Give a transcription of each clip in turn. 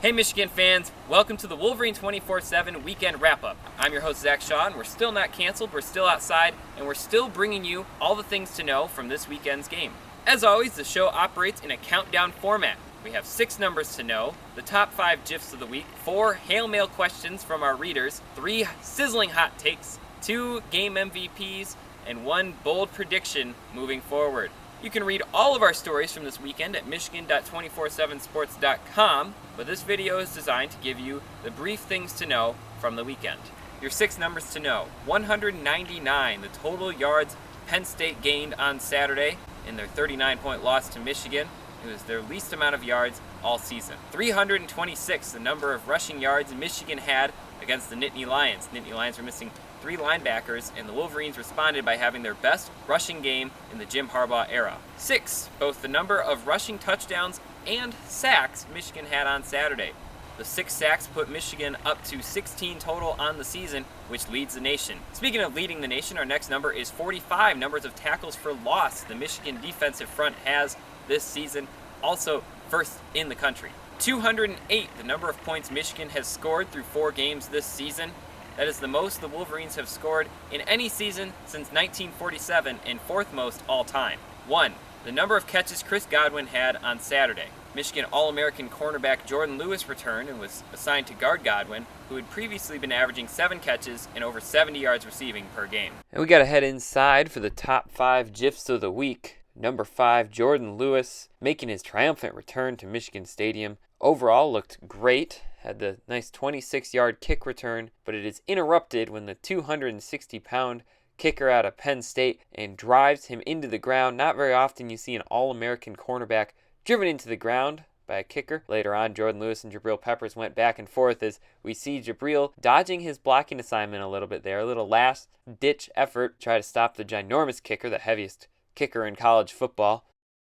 Hey Michigan fans, welcome to the Wolverine247 Weekend Wrap-Up. I'm your host Zach Shaw, and we're still not canceled, we're still outside, and we're still bringing you all the things to know from this weekend's game. As always, the show operates in a countdown format. We have 6 numbers to know, the top 5 GIFs of the week, 4 Hail Mail questions from our readers, 3 sizzling hot takes, 2 game MVPs, and 1 bold prediction moving forward. You can read all of our stories from this weekend at michigan.247sports.com, but this video is designed to give you the brief things to know from the weekend. Your 6 numbers to know: 199, the total yards Penn State gained on Saturday in their 39-point loss to Michigan. It was their least amount of yards all season. 326, the number of rushing yards Michigan had against the Nittany Lions. Nittany Lions were missing 3 linebackers, and the Wolverines responded by having their best rushing game in the Jim Harbaugh era. 6, both the number of rushing touchdowns and sacks Michigan had on Saturday. The 6 sacks put Michigan up to 16 total on the season, which leads the nation. Speaking of leading the nation, our next number is 45, numbers of tackles for loss the Michigan defensive front has this season, also first in the country. 208, the number of points Michigan has scored through 4 games this season. That is the most the Wolverines have scored in any season since 1947 and 4th most all time. 1, the number of catches Chris Godwin had on Saturday. Michigan All-American cornerback Jordan Lewis returned and was assigned to guard Godwin, who had previously been averaging 7 catches and over 70 yards receiving per game. And we got to head inside for the top 5 GIFs of the week. Number 5, Jordan Lewis, making his triumphant return to Michigan Stadium. Overall looked great, had the nice 26-yard kick return, but it is interrupted when the 260-pound kicker out of Penn State and drives him into the ground. Not very often you see an All-American cornerback driven into the ground by a kicker. Later on, Jordan Lewis and Jabril Peppers went back and forth as we see Jabril dodging his blocking assignment a little bit there. A little last-ditch effort to try to stop the ginormous kicker, the heaviest kicker in college football.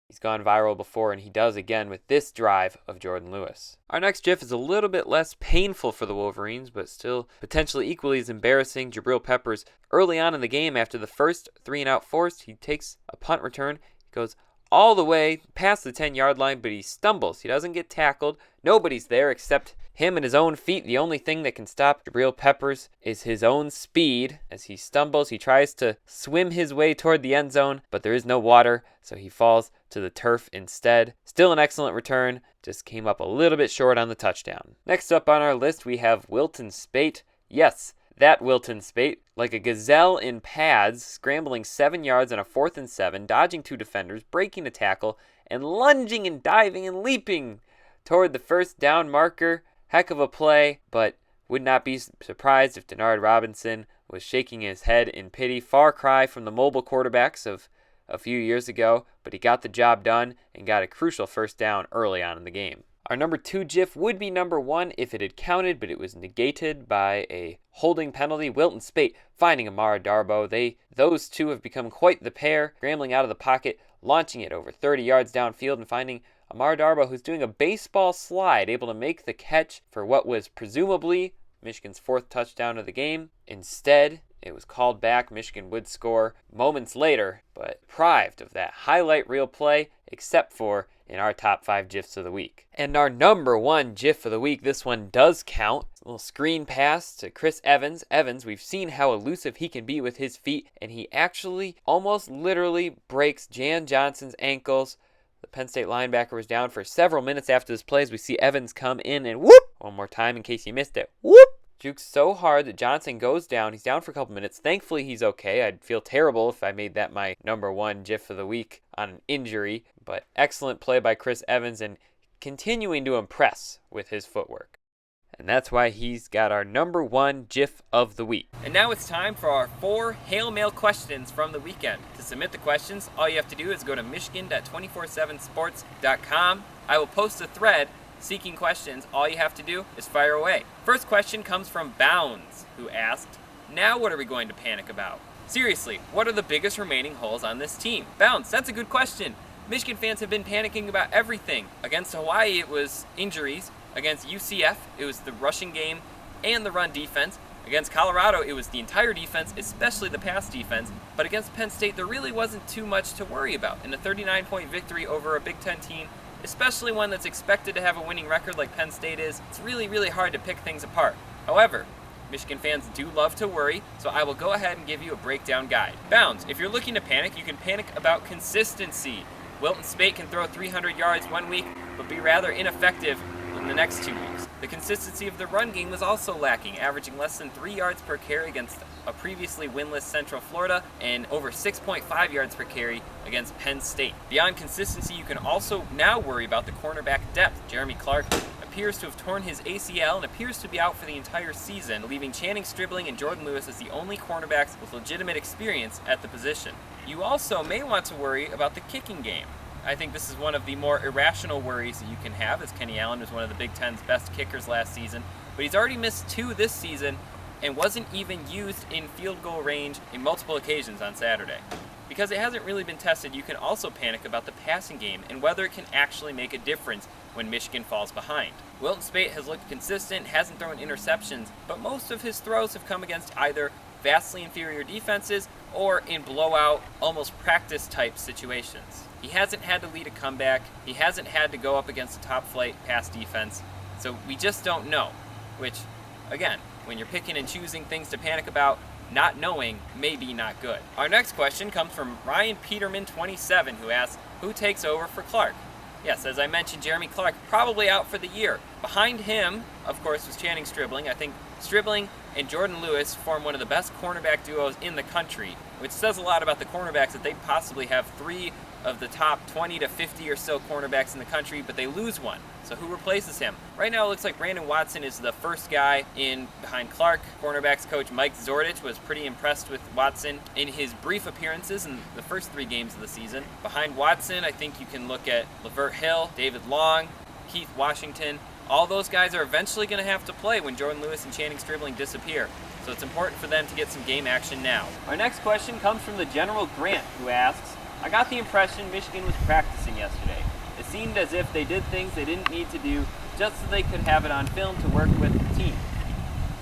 He's gone viral before, and he does again with this drive of Jordan Lewis. Our next GIF is a little bit less painful for the Wolverines, but still potentially equally as embarrassing. Jabril Peppers, early on in the game, after the first 3-and-out forced, he takes a punt return. He goes all the way past the 10-yard line, but he stumbles. He doesn't get tackled. Nobody's there except him and his own feet. The only thing that can stop Jabril Peppers is his own speed. As he stumbles, he tries to swim his way toward the end zone, but there is no water, so he falls to the turf instead. Still an excellent return, just came up a little bit short on the touchdown. Next up on our list, we have Wilton Speight. Yes, that Wilton Speight, like a gazelle in pads, scrambling 7 yards on a 4th and 7, dodging 2 defenders, breaking a tackle, and lunging and diving and leaping toward the first down marker. Heck of a play, but would not be surprised if Denard Robinson was shaking his head in pity. Far cry from the mobile quarterbacks of a few years ago, but he got the job done and got a crucial first down early on in the game. Our number 2 GIF would be number 1 if it had counted, but it was negated by a holding penalty. Wilton Speight finding Amara Darboh. Those two have become quite the pair, scrambling out of the pocket, launching it over 30 yards downfield and finding Amara Darboh, who's doing a baseball slide, able to make the catch for what was presumably Michigan's 4th touchdown of the game. Instead, it was called back. Michigan would score moments later, but deprived of that highlight reel play, except for in our top 5 GIFs of the week. And our number 1 GIF of the week, this one does count. A little screen pass to Chris Evans. Evans, we've seen how elusive he can be with his feet, and he actually almost literally breaks Jan Johnson's ankles. The Penn State linebacker was down for several minutes after this play as we see Evans come in and whoop! One more time in case you missed it. Whoop! Jukes so hard that Johnson goes down. He's down for a couple minutes. Thankfully, he's okay. I'd feel terrible if I made that my number 1 GIF of the week on an injury. But excellent play by Chris Evans and continuing to impress with his footwork. And that's why he's got our number 1 GIF of the week. And now it's time for our 4 Hail Mail questions from the weekend. To submit the questions, all you have to do is go to michigan.247sports.com. I will post a thread seeking questions. All you have to do is fire away. First question comes from Bounds, who asked, "Now what are we going to panic about? Seriously, what are the biggest remaining holes on this team?" Bounds, that's a good question. Michigan fans have been panicking about everything. Against Hawaii, it was injuries. Against UCF, it was the rushing game and the run defense. Against Colorado, it was the entire defense, especially the pass defense. But against Penn State, there really wasn't too much to worry about. In a 39-point victory over a Big Ten team especially one that's expected to have a winning record like Penn State is. It's really, really hard to pick things apart. However, Michigan fans do love to worry, so I will go ahead and give you a breakdown guide. Bounds, if you're looking to panic, you can panic about consistency. Wilton Speight can throw 300 yards one week, but be rather ineffective in the next 2 weeks. The consistency of the run game was also lacking, averaging less than 3 yards per carry against a previously winless Central Florida and over 6.5 yards per carry against Penn State. Beyond consistency, you can also now worry about the cornerback depth. Jeremy Clark appears to have torn his ACL and appears to be out for the entire season, leaving Channing Stribling and Jordan Lewis as the only cornerbacks with legitimate experience at the position. You also may want to worry about the kicking game. I think this is one of the more irrational worries that you can have, as Kenny Allen was one of the Big Ten's best kickers last season, but he's already missed 2 this season and wasn't even used in field goal range in multiple occasions on Saturday. Because it hasn't really been tested, you can also panic about the passing game and whether it can actually make a difference when Michigan falls behind. Wilton Speight has looked consistent, hasn't thrown interceptions, but most of his throws have come against either vastly inferior defenses or in blowout, almost practice-type situations. He hasn't had to lead a comeback. He hasn't had to go up against a top-flight pass defense. So we just don't know, which, again, when you're picking and choosing things to panic about, not knowing may be not good. Our next question comes from Ryan Peterman27, who asks, who takes over for Clark? Yes, as I mentioned, Jeremy Clark probably out for the year. Behind him, of course, was Channing Stribling. I think Stribling and Jordan Lewis form one of the best cornerback duos in the country, which says a lot about the cornerbacks that they possibly have 3 of the top 20 to 50 or so cornerbacks in the country, but they lose one. So who replaces him? Right now it looks like Brandon Watson is the first guy in behind Clark. Cornerbacks coach Mike Zordich was pretty impressed with Watson in his brief appearances in the first 3 games of the season. Behind Watson, I think you can look at Lavert Hill, David Long, Keith Washington. All those guys are eventually going to have to play when Jordan Lewis and Channing Stribling disappear. So it's important for them to get some game action now. Our next question comes from the General Grant, who asks, I got the impression Michigan was practicing yesterday. It seemed as if they did things they didn't need to do just so they could have it on film to work with the team.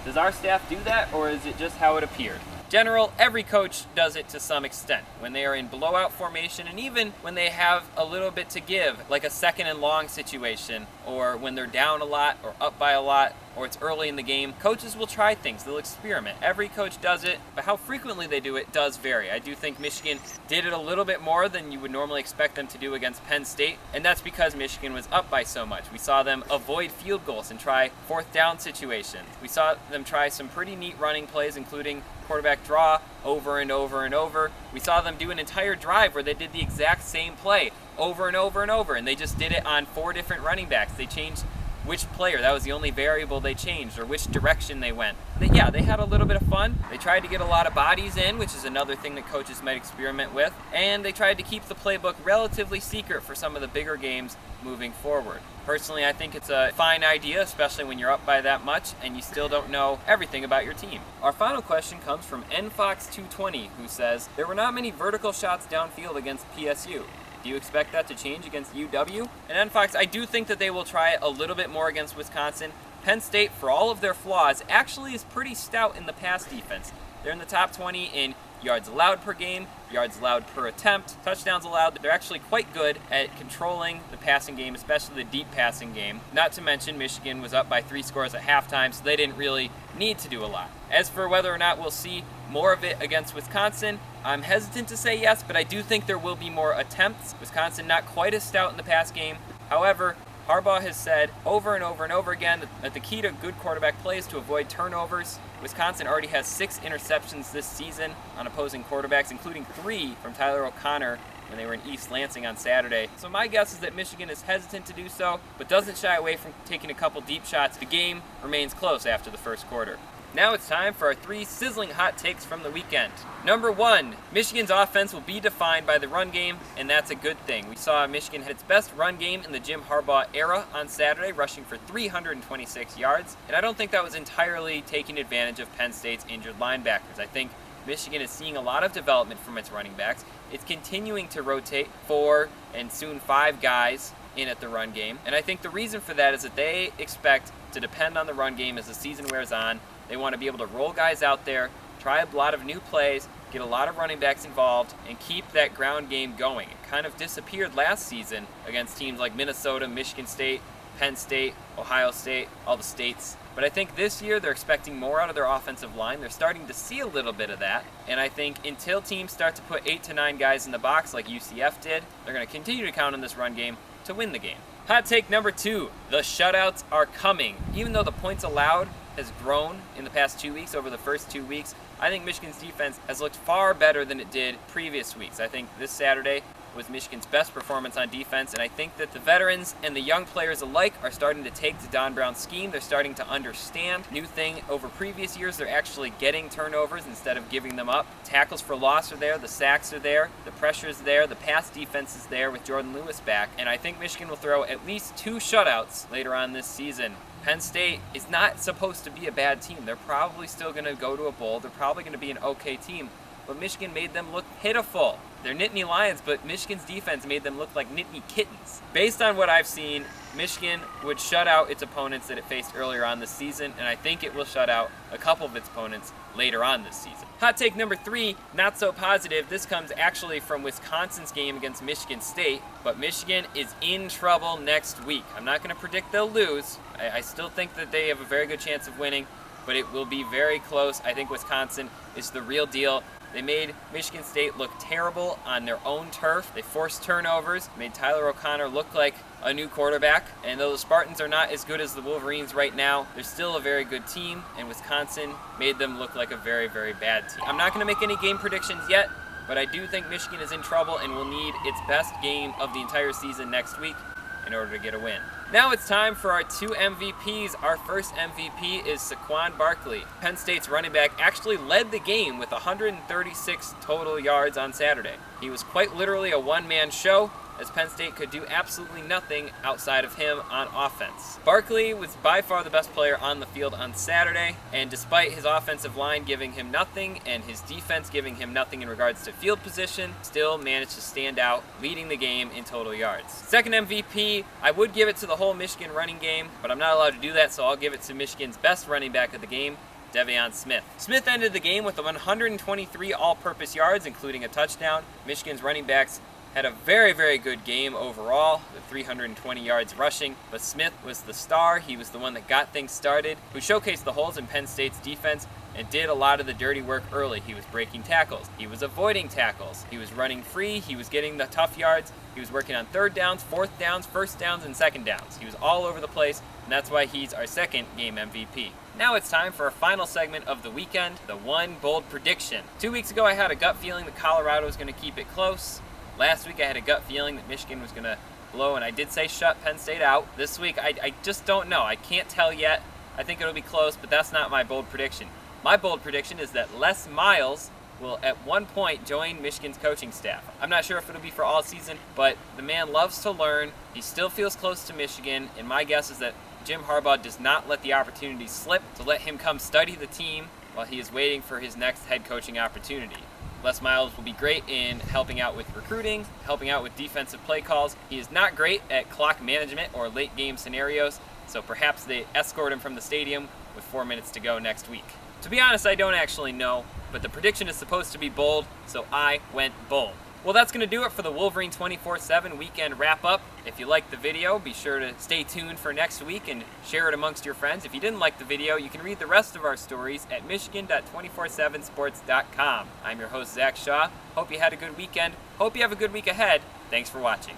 Does our staff do that, or is it just how it appeared? General, every coach does it to some extent. When they are in blowout formation, and even when they have a little bit to give, like a 2nd and long situation, or when they're down a lot or up by a lot, or it's early in the game, coaches will try things, they'll experiment. Every coach does it, but how frequently they do it does vary. I do think Michigan did it a little bit more than you would normally expect them to do against Penn State, and that's because Michigan was up by so much. We saw them avoid field goals and try 4th down situations. We saw them try some pretty neat running plays, including quarterback draw over and over and over. We saw them do an entire drive where they did the exact same play over and over and over, and they just did it on 4 different running backs. They changed which player, that was the only variable they changed, or which direction they went. They had a little bit of fun. They tried to get a lot of bodies in, which is another thing that coaches might experiment with, and they tried to keep the playbook relatively secret for some of the bigger games moving forward. Personally, I think it's a fine idea, especially when you're up by that much and you still don't know everything about your team. Our final question comes from nfox220, who says, there were not many vertical shots downfield against PSU. Do you expect that to change against UW? And nfox, I do think that they will try it a little bit more against Wisconsin. Penn State, for all of their flaws, actually is pretty stout in the pass defense. They're in the top 20 in yards allowed per game, yards allowed per attempt, touchdowns allowed. They're actually quite good at controlling the passing game, especially the deep passing game. Not to mention Michigan was up by 3 scores at halftime, so they didn't really need to do a lot. As for whether or not we'll see more of it against Wisconsin, I'm hesitant to say yes, but I do think there will be more attempts. Wisconsin not quite as stout in the pass game. However, Harbaugh has said over and over and over again that the key to good quarterback play is to avoid turnovers. Wisconsin already has 6 interceptions this season on opposing quarterbacks, including 3 from Tyler O'Connor when they were in East Lansing on Saturday. So my guess is that Michigan is hesitant to do so, but doesn't shy away from taking a couple deep shots. The game remains close after the first quarter. Now it's time for our 3 sizzling hot takes from the weekend. Number 1, Michigan's offense will be defined by the run game, and that's a good thing. We saw Michigan had its best run game in the Jim Harbaugh era on Saturday, rushing for 326 yards, and I don't think that was entirely taking advantage of Penn State's injured linebackers. I think Michigan is seeing a lot of development from its running backs. It's continuing to rotate 4 and soon 5 guys in at the run game, and I think the reason for that is that they expect to depend on the run game as the season wears on. They want to be able to roll guys out there, try a lot of new plays, get a lot of running backs involved, and keep that ground game going. It kind of disappeared last season against teams like Minnesota, Michigan State, Penn State, Ohio State, all the states. But I think this year they're expecting more out of their offensive line. They're starting to see a little bit of that. And I think until teams start to put 8 to 9 guys in the box like UCF did, they're going to continue to count on this run game to win the game. Hot take number 2, the shutouts are coming. Even though the points allowed has grown in the past 2 weeks over the first 2 weeks, I think Michigan's defense has looked far better than it did previous weeks. I think this Saturday was Michigan's best performance on defense, and I think that the veterans and the young players alike are starting to take to Don Brown's scheme. They're starting to understand. New thing over previous years, they're actually getting turnovers instead of giving them up. Tackles for loss are there, the sacks are there, the pressure is there, the pass defense is there with Jordan Lewis back, and I think Michigan will throw at least 2 shutouts later on this season. Penn State is not supposed to be a bad team. They're probably still going to go to a bowl. They're probably going to be an okay team, but Michigan made them look pitiful. They're Nittany Lions, but Michigan's defense made them look like Nittany Kittens. Based on what I've seen, Michigan would shut out its opponents that it faced earlier on this season, and I think it will shut out a couple of its opponents later on this season. Hot take number 3, not so positive. This comes actually from Wisconsin's game against Michigan State, but Michigan is in trouble next week. I'm not going to predict they'll lose. I still think that they have a very good chance of winning, but it will be very close. I think Wisconsin is the real deal. They made Michigan State look terrible on their own turf. They forced turnovers, made Tyler O'Connor look like a new quarterback. And though the Spartans are not as good as the Wolverines right now, they're still a very good team, and Wisconsin made them look like a very, very bad team. I'm not going to make any game predictions yet, but I do think Michigan is in trouble and will need its best game of the entire season next week in order to get a win. Now it's time for our 2 MVPs. Our first MVP is Saquon Barkley. Penn State's running back actually led the game with 136 total yards on Saturday. He was quite literally a one-man show, as Penn State could do absolutely nothing outside of him on offense. Barkley was by far the best player on the field on Saturday, and despite his offensive line giving him nothing and his defense giving him nothing in regards to field position, still managed to stand out, leading the game in total yards. Second MVP, I would give it to the whole Michigan running game, but I'm not allowed to do that, so I'll give it to Michigan's best running back of the game, De'Veon Smith. Smith ended the game with 123 all-purpose yards, including a touchdown. Michigan's running backs had a very, very good game overall, with 320 yards rushing, but Smith was the star. He was the one that got things started, who showcased the holes in Penn State's defense and did a lot of the dirty work early. He was breaking tackles. He was avoiding tackles. He was running free. He was getting the tough yards. He was working on 3rd downs, 4th downs, 1st downs, and 2nd downs. He was all over the place, and that's why he's our second game MVP. Now it's time for our final segment of the weekend, the one bold prediction. 2 weeks ago, I had a gut feeling that Colorado was going to keep it close. Last week I had a gut feeling that Michigan was going to blow, and I did say shut Penn State out. This week I just don't know. I can't tell yet. I think it'll be close, but that's not my bold prediction. My bold prediction is that Les Miles will at one point join Michigan's coaching staff. I'm not sure if it'll be for all season, but the man loves to learn. He still feels close to Michigan, and my guess is that Jim Harbaugh does not let the opportunity slip to let him come study the team while he is waiting for his next head coaching opportunity. Les Miles will be great in helping out with recruiting, helping out with defensive play calls. He is not great at clock management or late game scenarios, so perhaps they escort him from the stadium with 4 minutes to go next week. To be honest, I don't actually know, but the prediction is supposed to be bold, so I went bold. Well, that's going to do it for the Wolverine247 weekend wrap-up. If you liked the video, be sure to stay tuned for next week and share it amongst your friends. If you didn't like the video, you can read the rest of our stories at michigan.247sports.com. I'm your host, Zach Shaw. Hope you had a good weekend. Hope you have a good week ahead. Thanks for watching.